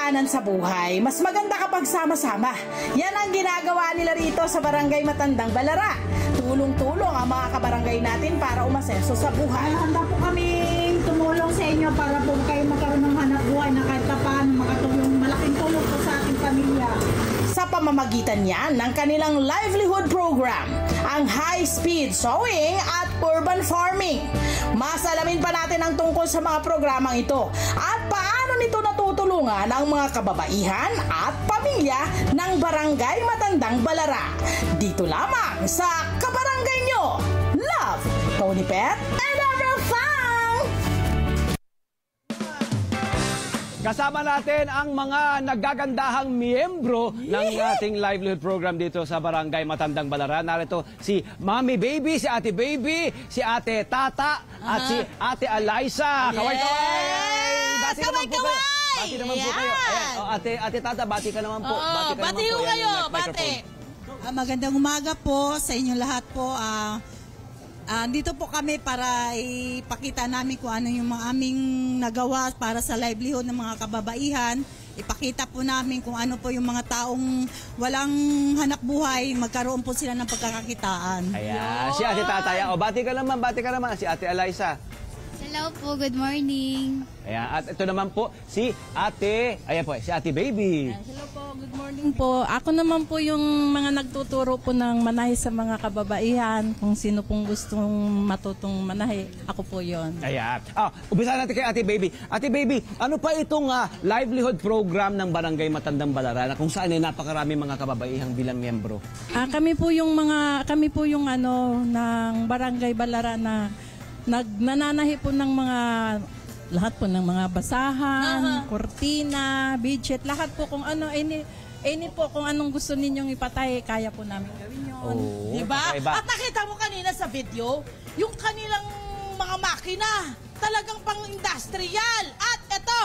pinagdadaanan sa buhay, mas maganda kapag sama-sama. Yan ang ginagawa nila rito sa Barangay Matandang Balara. Tulong-tulong ang mga kabarangay natin para umasenso sa buhay. Handa po kaming tumulong sa inyo para po kayo magkaroon ng hanap buhay na kahit paano makatulong, malaking tulong po sa ating pamilya. Sa pamamagitan niyan ng kanilang livelihood program, ang high-speed sowing at urban farming. Masalamin pa natin ang tungkol sa mga programang ito at paano nito natutulungan ang mga kababaihan at pamilya ng Barangay Matandang Balara. Dito lamang sa Kabarangay Nyo, Love, Tony Pet, and Avril Fang! Kasama natin ang mga naggagandahang miyembro ng ating livelihood program dito sa Barangay Matandang Balara. Narito si Mommy Baby, si Ate Baby, si Ate Tata, at si Ate Eliza. Kaway-kaway! Bati naman po kayo. Bati naman po kayo. Ayan, Ate Tata, bati ka naman po. Bati ho kayo, bati. Magandang umaga po sa inyo lahat po. Dito po kami para ipakita namin kung ano yung mga aming nagawa para sa livelihood ng mga kababaihan. Ipakita po namin kung ano po yung mga taong walang hanap buhay, magkaroon po sila ng pagkakakitaan. Ayan, si Ate Tatay. O, bati ka naman. Si Ate Eliza. Hello po, good morning. Ayan, at ito naman po si Ate, si Ate Baby. Hello po, good morning po. Ako naman po yung mga nagtuturo po ng manahe sa mga kababaihan. Kung sino pong gustong matutong manahe, ako po yon. Ayan. Umpisa natin kay Ate Baby. Ate Baby, ano pa itong livelihood program ng Barangay Matandang Balara na kung saan ay napakarami mga kababaihang bilang miyembro? Kami po yung ng Barangay Balara na nagnananahi po ng mga lahat po ng mga basahan, kortina, budget, lahat po kung ano, any po kung anong gusto ninyong ipatay, kaya po namin gawin yun. Diba? At nakita mo kanina sa video, yung kanilang mga makina, talagang pang-industrial. At ito,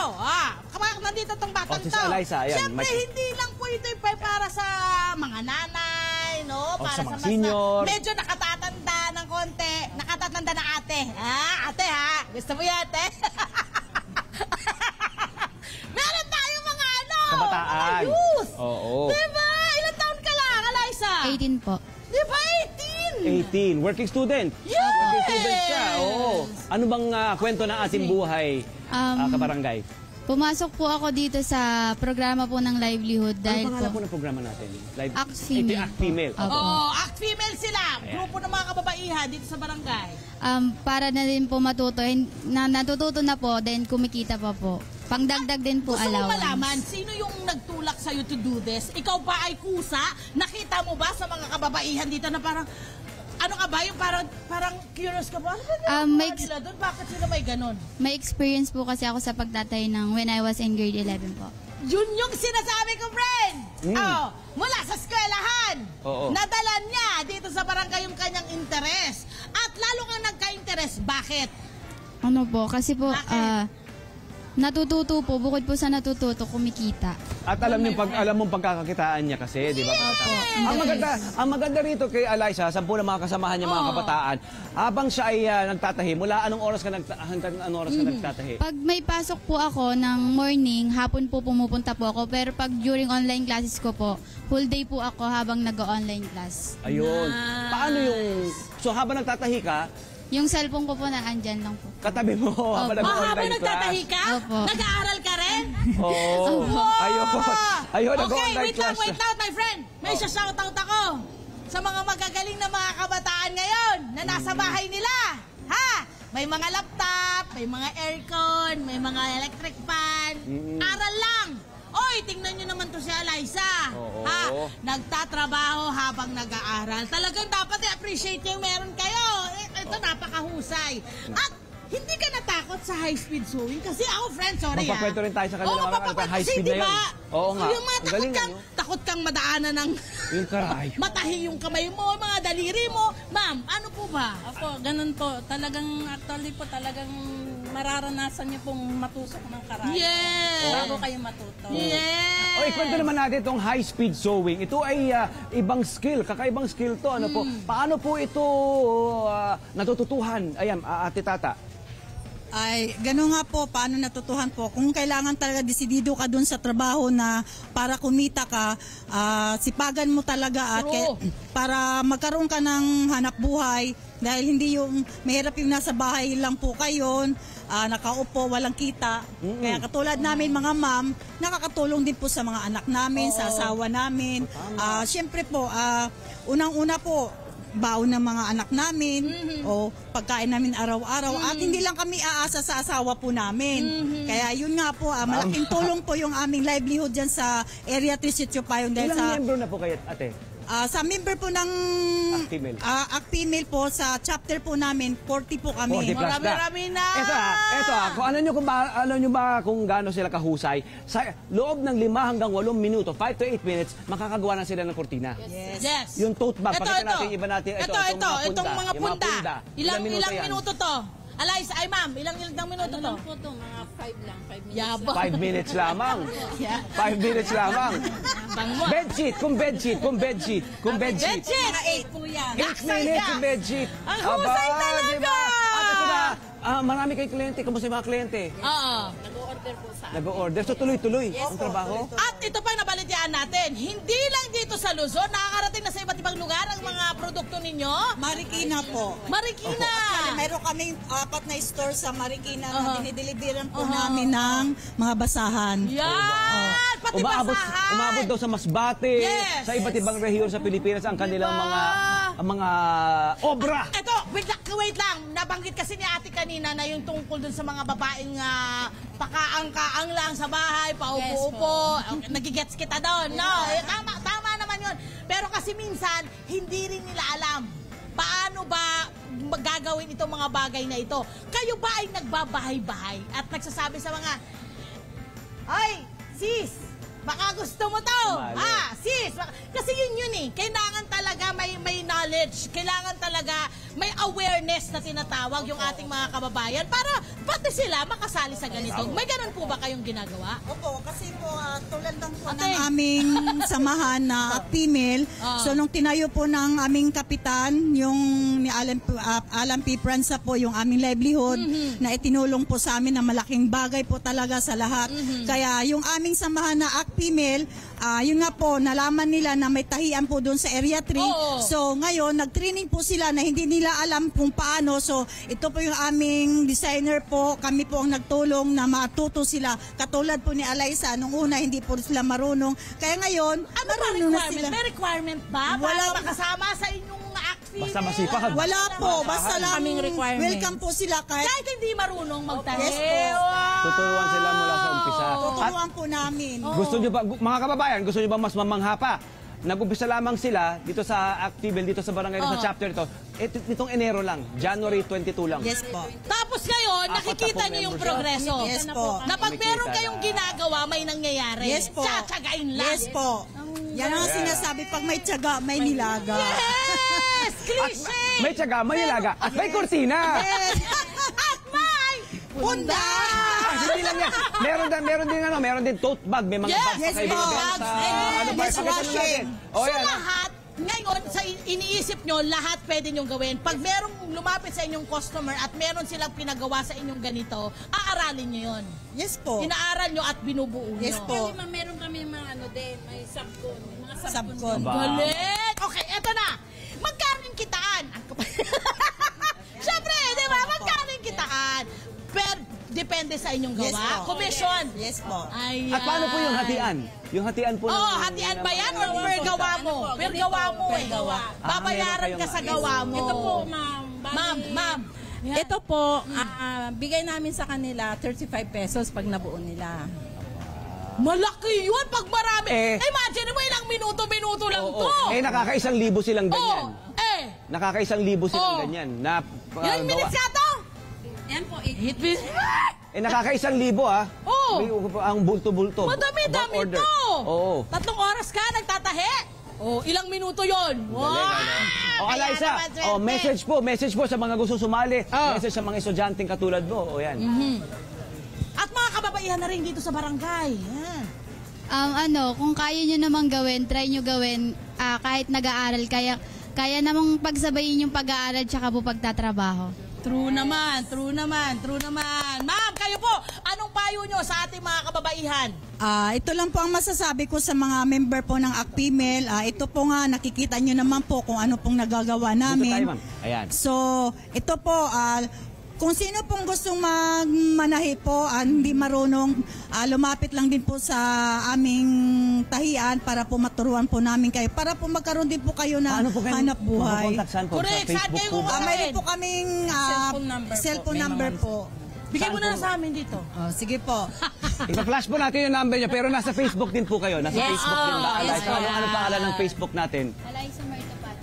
kapag nandito itong batang to, siyempre hindi lang po ito para sa mga nanay, no? Para sa senior. Medyo nakatatanda ng konti, nakatatanda na ate. Ate gusto mo yan, ate? Meron tayong mga kabataan. Mga youth. Oo. Diba? Ilang taon ka lang, Eliza? 18 po. Diba 18? 18. Working student. Yes! Working student siya. Oo. Ano bang kwento ng ating buhay, kabarangay? Pumasok po ako dito sa programa po ng livelihood dahil ano pangalan po ng programa natin? Act Female. Act Female. Act Female sila. Grupo ng mga kababaihan dito sa barangay. Para na din po matuto. Natututo na po, then kumikita pa po. Pangdagdag din po allowance. Gusto mo malaman, allowance. sino yung nagtulak sa'yo to do this? Ikaw ba ay kusa? Nakita mo ba sa mga kababaihan dito na parang, ano ka ba? Yung parang curious ka ba? Ano ba nila doon? Bakit sila may ganon? May experience po kasi ako sa pagtatay ng when I was in grade 11 po. Yun yung sinasabi ko, friend! Mula sa eskwelahan. Nadala niya dito sa barangay yung kanyang interes. At lalo kang nagka-interes. Bakit? Ano po? Kasi po, natututo po, bukod po sa natututo, kumikita. At alam mong pagkakakitaan niya kasi, di ba? Ang maganda rito kay Eliza, 10 na mga kasamahan niya mga kabataan, habang siya ay nagtatahi, mula anong oras ka nagtatahi? Pag may pasok po ako ng morning, hapon po pumupunta po ako, pero pag during online classes ko po, whole day po ako habang nag-online class. Ayun. Paano yung, so habang nagtatahi ka, yung cellphone ko po na andyan lang po. katabi mo habang habang nagtatahi ka? Nag-aaral ka rin? Ayun, okay, wait lang, my friend. May shoutout ako sa mga magagaling na mga kabataan ngayon na nasa bahay nila. May mga laptop, may mga aircon, may mga electric fan. Aral lang. Oy, tingnan nyo naman to si Eliza. Nagtatrabaho habang nag-aaral. Talagang dapat i-appreciate yung meron kayo. Ito, napakahusay. At hindi ka natakot sa high-speed sewing? Kasi ako, friend, sorry Magpakwento rin tayo sa kanila mga high-speed na yun. Oo nga. Yung mga takot kang madaanan ng yung karay. matahi yung kamay mo, mga daliri mo. Ma'am, ano po ba? Opo, ganun po. Actually po, talagang mararanasan niyo pong matusok ng karay. Yes! Bago kayo matuto. Yes! Kwento naman natin itong high-speed sewing. Ito ay ibang skill, kakaibang skill to. Paano po ito natututuhan? Ayan, Ate Tata. Ay, gano'n nga po, paano natutuhan po. Kung kailangan talaga desidido ka dun sa trabaho na para kumita ka, sipagan mo talaga at para magkaroon ka ng hanap buhay. Dahil hindi yung mahirap yung nasa bahay lang po kayo, nakaupo, walang kita. Kaya katulad namin mga ma'am, nakakatulong din po sa mga anak namin, sa asawa namin. Siyempre po, unang-una po, baon ng mga anak namin o pagkain namin araw-araw at hindi lang kami aasa sa asawa po namin. Kaya yun nga po, malaking tulong po yung aming livelihood dyan sa Area 3 Sitio Payong. Dahil Ilang sa miyembro na po kayo, ate? sa member po ng ACT-Female po sa chapter po namin, 40 po kami. 40 plus na. Marami na. Ito kung alam nyo ba kung gaano sila kahusay, sa loob ng 5 hanggang 8 minuto, 5 to 8 minutes, makakagawa na sila ng kortina. Yes. Yung tote bag, pakita natin, iba natin. Itong mga punda. Ilang yan? minuto to? Eliza, ay ma'am, ilang minuto to? po to, mga 5 lang, 5 minutes. Yabang. 5 minutes lamang. 5 minutes lamang. Bedsheet, kung bedsheet. Bedsheet! Mga 8 po yan. 8 minutes yung bedsheet. Ang husay talaga! Diba? At ito na, marami kayong kliyente. Kamusta yung mga kliyente? Oo. Nag-order po sa Nag-order. So tuloy-tuloy ang trabaho. At ito pa yung nabalitian natin, hindi lang dito sa Luzon, nakakarating na sa iba't ibang lugar ang mga produkto ninyo. Marikina po. Marikina! Meron kaming 4 na store sa Marikina na dinideliveran po namin ng mga basahan. Yan! Pati basahan! Umabot daw sa Masbate, Yes! sa iba't ibang rehiyon sa Pilipinas ang kanilang mga obra. Ito, wait lang. Nabanggit kasi ni ate kanina na yung tungkol dun sa mga babaeng pakaang-kaang lang sa bahay, paupo-upo. Nagigets kita doon, no? Tama naman yun. Pero kasi minsan, hindi rin nila alam paano ba gagawin itong mga bagay na ito. Kayo ba ay nagbabahay-bahay at nagsasabi sa mga, ay, sis, baka gusto mo to. Sis. Kasi yun eh. Kailangan talaga may knowledge. Kailangan talaga may awareness na tinatawag yung ating mga kababayan para pati sila makasali sa ganito. May ganun po ba kayong ginagawa? Opo, kasi po tulad lang po ng aming samahan na female. So nung tinayo po ng aming kapitan, yung ni Alan P. Pranza po, yung aming livelihood na itinulong po sa amin na malaking bagay po talaga sa lahat. Kaya yung aming samahan na female, yun nga po, nalaman nila na may tahian po doon sa Area 3. So ngayon, nag-training po sila na hindi nila alam kung paano. So ito po yung aming designer po. Kami po ang nagtulong na matuto sila. Katulad po ni Eliza, nung una hindi po sila marunong. Kaya ngayon, ano marunong na sila. May requirement ba? Wala. Para makasama sa inyong activity? Basta masipag. Wala po, basta lang Kaming requirements. welcome po sila kahit hindi marunong magtahi. Yes po. Tuturuan sila mula sa umpisa. At tuturuan po namin. gusto nyo ba, mga kababayan, gusto nyo ba mas mamangha pa? Nag-umpisa lamang sila dito sa Activel, dito sa barangay, sa chapter ito. Itong Enero lang, January 22 lang. Yes po. Tapos ngayon, nakikita niyo yung progreso. Yes po. Na pag meron kayong ginagawa, may nangyayari. Yes po. Tsatsagain lang. Yes po. Yan ang sinasabi, pag may tiyaga, may nilaga. Yes! Cliche! May tiyaga, may ilaga, at may kortina. At may punda! Hindi lang yan. Meron din tote bag. May mga bags yes, pa kayo po. binibenta sa Yes, dishwashing. O So yan. lahat, ngayon, sa iniisip nyo, lahat pwede nyong gawin. Pag merong lumapit sa inyong customer at meron silang pinagawa sa inyong ganito, aaralin nyo yun. Yes po. Inaaral nyo at binubuo nyo. Yes po. Meron kami mga may subcon. Mga Subcon. Galit! Okay, eto na. Magkano yung kitaan? Siyempre, di ba? Magkano yung kitaan? Pero, depende sa inyong gawa. Yes po. Commission. Yes po. Ayan. At paano po yung hatian? Yung hatian po. Oo, hatian ba yan or per gawa mo? Per gawa mo eh. Babayaran ka sa gawa mo. Ito po, ma'am. Ma'am. Ito po, bigay namin sa kanila 35 pesos pag nabuo nila. Malaki yun pag marami. Imagine mo, ilang minuto-minuto lang to. Nakaka-1,000 silang ganyan. Nakaka-1,000 silang ganyan. Ilang minutes ka to? Yan po, Hit me. Nakaka-1,000 Oo. Ang bulto-bulto. Madami-dami Order. to. Oo. 3 oras ka nagtatahi. Ilang minuto yon? Wow! Eliza, message po sa mga gusto sumali. Message sa mga estudyanteng katulad mo. O yan. At mga kababaihan na rin dito sa barangay. Yan. Kung kaya nyo namang gawin, try nyo gawin kahit nag-aaral. Kaya namang pagsabayin yung pag-aaral tsaka po pagtatrabaho. True naman, true naman, true naman. Ma'am, kayo po, anong payo nyo sa ating mga kababaihan? Ito lang po ang masasabi ko sa mga member po ng ACT-Female. Ito po nga, nakikita nyo naman po kung ano pong nagagawa Dito namin. tayo, ma'am. Ayan. So, ito po, kung sino pong gustong magmanahi po, hindi marunong, lumapit lang din po sa aming tahian para po maturuan po namin kayo. Para po magkaroon din po kayo ng Paano po kayo hanap buhay. makakontak saan po? Correct, Sa saan Facebook kayo po ba? kukuha? Mayroon po kaming cellphone number po. Bigay mo na sa amin dito. Sige po. Ipa-flash po natin yung number niyo, pero nasa Facebook din po kayo. Nasa Yes. Facebook din ba? Yes, So, ano pangalan ng Facebook natin? Eliza Martapat.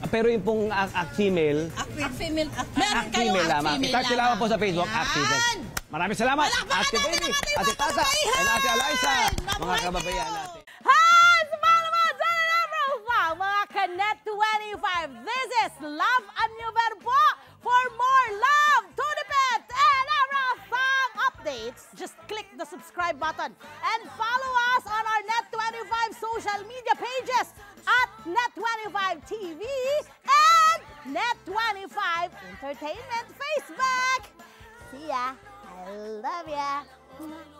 Pero yung pong ACT-Female, ACT-Female. Meron kayong ACT-Female lamang. ACT-Female I-search nyo lamang po sa Facebook, Yan. ACT-Female. Maraming salamat, Palakpakan Ate natin Baby, ang ating Ate mga Tata, kababaihan! and Ate Eliza, mga Mabuhay kababayan kayo! natin. Hi! Sumama sa Profile, mga Kanet 25. This is Love and New Verbo. For more love, to the pet, and everything updates, just click the subscribe button and follow us on our Net25 social media pages at Net25 TV and Net25 Entertainment Facebook. See ya. I love ya.